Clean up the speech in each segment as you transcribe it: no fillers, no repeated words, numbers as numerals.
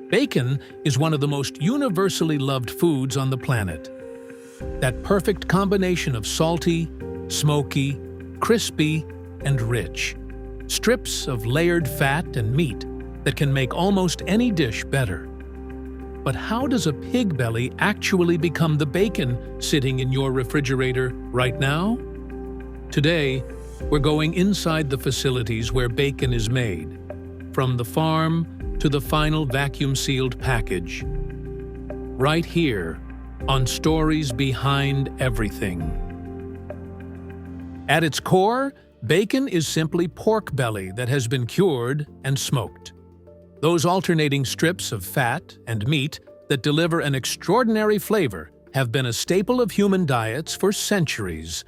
Bacon is one of the most universally loved foods on the planet. That perfect combination of salty, smoky, crispy, and rich. Strips of layered fat and meat that can make almost any dish better. But how does a pig belly actually become the bacon sitting in your refrigerator right now? Today, we're going inside the facilities where bacon is made, from the farm to the final vacuum-sealed package. Right here, on Stories Behind Everything. At its core, bacon is simply pork belly that has been cured and smoked. Those alternating strips of fat and meat that deliver an extraordinary flavor have been a staple of human diets for centuries.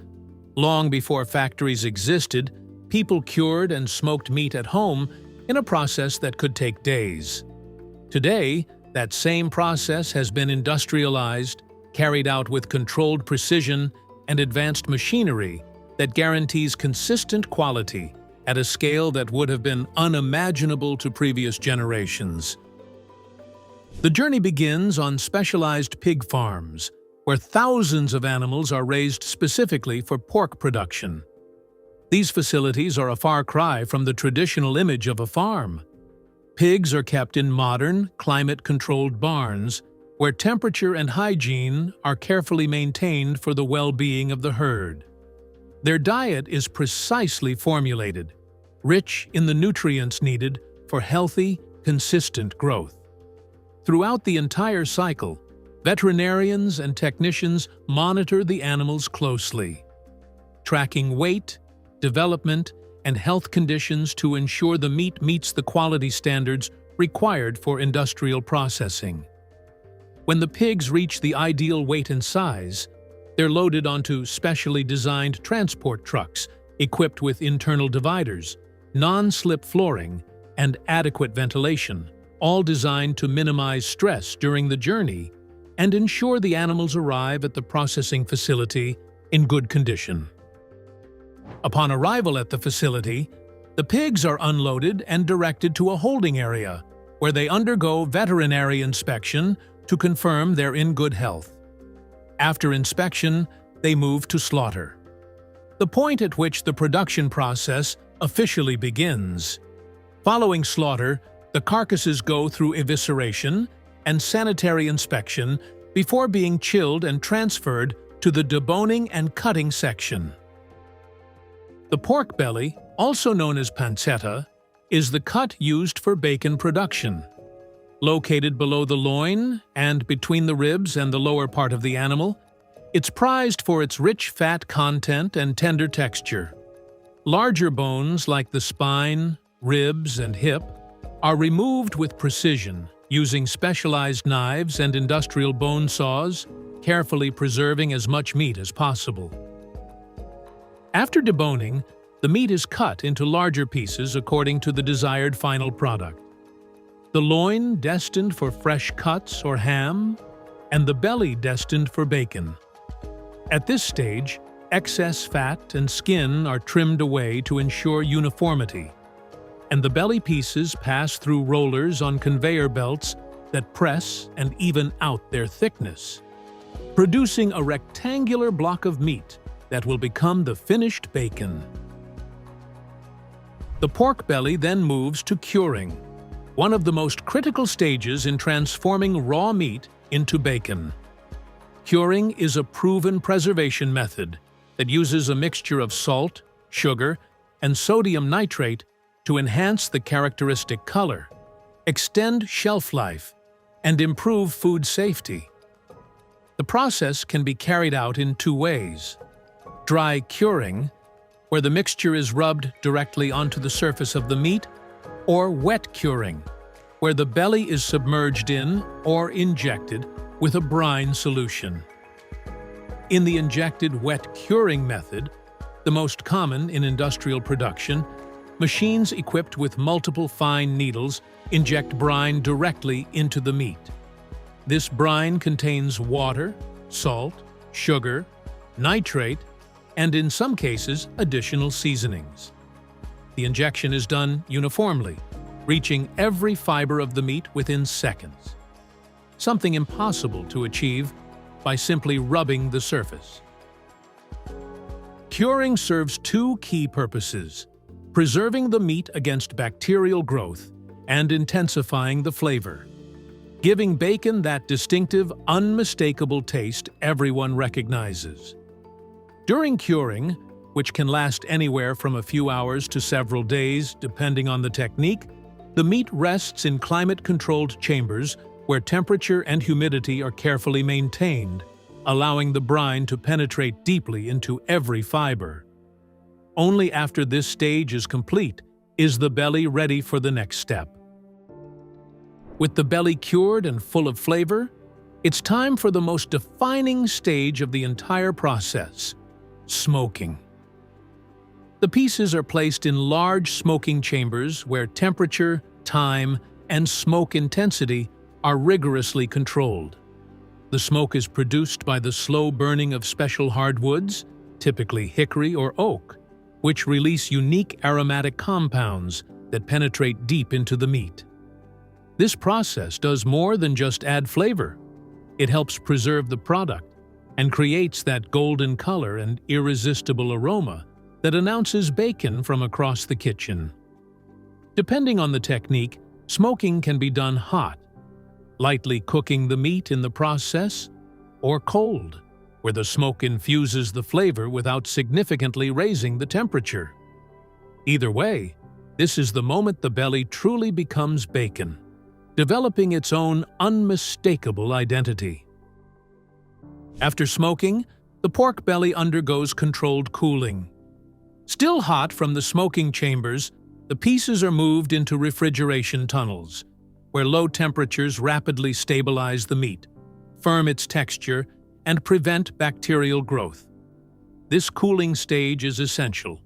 Long before factories existed, people cured and smoked meat at home in a process that could take days. Today, that same process has been industrialized, carried out with controlled precision and advanced machinery that guarantees consistent quality at a scale that would have been unimaginable to previous generations. The journey begins on specialized pig farms, where thousands of animals are raised specifically for pork production. These facilities are a far cry from the traditional image of a farm. Pigs are kept in modern, climate-controlled barns, where temperature and hygiene are carefully maintained for the well-being of the herd. Their diet is precisely formulated, rich in the nutrients needed for healthy, consistent growth. Throughout the entire cycle, veterinarians and technicians monitor the animals closely, tracking weight, development, and health conditions to ensure the meat meets the quality standards required for industrial processing. When the pigs reach the ideal weight and size, they're loaded onto specially designed transport trucks equipped with internal dividers, non-slip flooring, and adequate ventilation, all designed to minimize stress during the journey and ensure the animals arrive at the processing facility in good condition. Upon arrival at the facility, the pigs are unloaded and directed to a holding area where they undergo veterinary inspection to confirm they're in good health. After inspection, they move to slaughter, the point at which the production process officially begins. Following slaughter, the carcasses go through evisceration and sanitary inspection before being chilled and transferred to the deboning and cutting section. The pork belly, also known as pancetta, is the cut used for bacon production. Located below the loin and between the ribs and the lower part of the animal, it's prized for its rich fat content and tender texture. Larger bones like the spine, ribs, and hip are removed with precision using specialized knives and industrial bone saws, carefully preserving as much meat as possible. After deboning, the meat is cut into larger pieces according to the desired final product. The loin destined for fresh cuts or ham, and the belly destined for bacon. At this stage, excess fat and skin are trimmed away to ensure uniformity, and the belly pieces pass through rollers on conveyor belts that press and even out their thickness, producing a rectangular block of meat that will become the finished bacon. The pork belly then moves to curing, one of the most critical stages in transforming raw meat into bacon. Curing is a proven preservation method that uses a mixture of salt, sugar, and sodium nitrate to enhance the characteristic color, extend shelf life, and improve food safety. The process can be carried out in two ways: dry curing, where the mixture is rubbed directly onto the surface of the meat, or wet curing, where the belly is submerged in or injected with a brine solution. In the injected wet curing method, the most common in industrial production, machines equipped with multiple fine needles inject brine directly into the meat. This brine contains water, salt, sugar, nitrate, and in some cases, additional seasonings. The injection is done uniformly, reaching every fiber of the meat within seconds. Something impossible to achieve by simply rubbing the surface. Curing serves two key purposes: preserving the meat against bacterial growth and intensifying the flavor, giving bacon that distinctive, unmistakable taste everyone recognizes. During curing, which can last anywhere from a few hours to several days depending on the technique, the meat rests in climate-controlled chambers where temperature and humidity are carefully maintained, allowing the brine to penetrate deeply into every fiber. Only after this stage is complete is the belly ready for the next step. With the belly cured and full of flavor, it's time for the most defining stage of the entire process: smoking. The pieces are placed in large smoking chambers where temperature, time, and smoke intensity are rigorously controlled. The smoke is produced by the slow burning of special hardwoods, typically hickory or oak, which release unique aromatic compounds that penetrate deep into the meat. This process does more than just add flavor. It helps preserve the product and creates that golden color and irresistible aroma that announces bacon from across the kitchen. Depending on the technique, smoking can be done hot, lightly cooking the meat in the process, or cold, where the smoke infuses the flavor without significantly raising the temperature. Either way, this is the moment the belly truly becomes bacon, developing its own unmistakable identity. After smoking, the pork belly undergoes controlled cooling. Still hot from the smoking chambers, the pieces are moved into refrigeration tunnels, where low temperatures rapidly stabilize the meat, firm its texture, and prevent bacterial growth. This cooling stage is essential.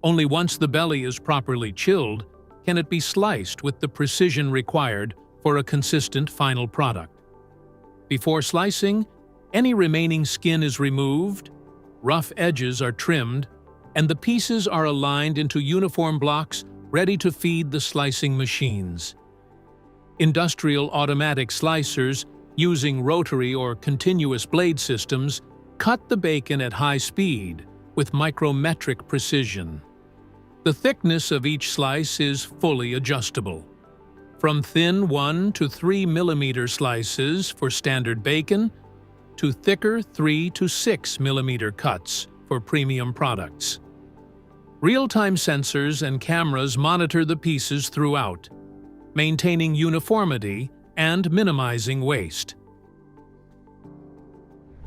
Only once the belly is properly chilled can it be sliced with the precision required for a consistent final product. Before slicing, any remaining skin is removed, rough edges are trimmed, and the pieces are aligned into uniform blocks ready to feed the slicing machines. Industrial automatic slicers, using rotary or continuous blade systems, cut the bacon at high speed with micrometric precision. The thickness of each slice is fully adjustable, from thin 1 to 3 millimeter slices for standard bacon to thicker 3 to 6 millimeter cuts for premium products. Real-time sensors and cameras monitor the pieces throughout, maintaining uniformity and minimizing waste.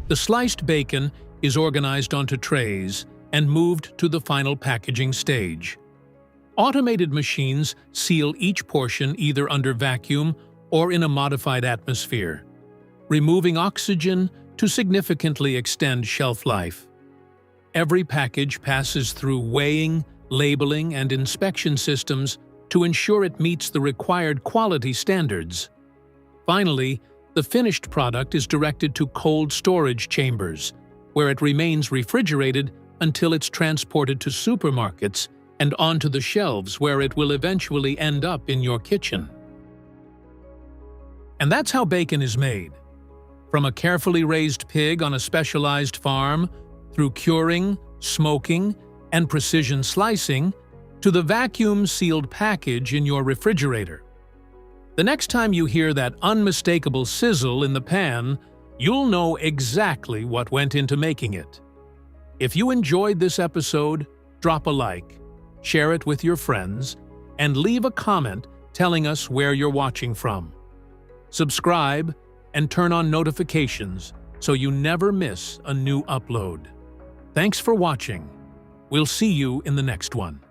The sliced bacon is organized onto trays and moved to the final packaging stage. Automated machines seal each portion either under vacuum or in a modified atmosphere, removing oxygen to significantly extend shelf life. Every package passes through weighing, labeling, and inspection systems to ensure it meets the required quality standards. Finally, the finished product is directed to cold storage chambers, where it remains refrigerated until it's transported to supermarkets and onto the shelves where it will eventually end up in your kitchen. And that's how bacon is made. From a carefully raised pig on a specialized farm, through curing, smoking, and precision slicing, to the vacuum-sealed package in your refrigerator. The next time you hear that unmistakable sizzle in the pan, you'll know exactly what went into making it. If you enjoyed this episode, drop a like, share it with your friends, and leave a comment telling us where you're watching from. Subscribe and turn on notifications so you never miss a new upload. Thanks for watching. We'll see you in the next one.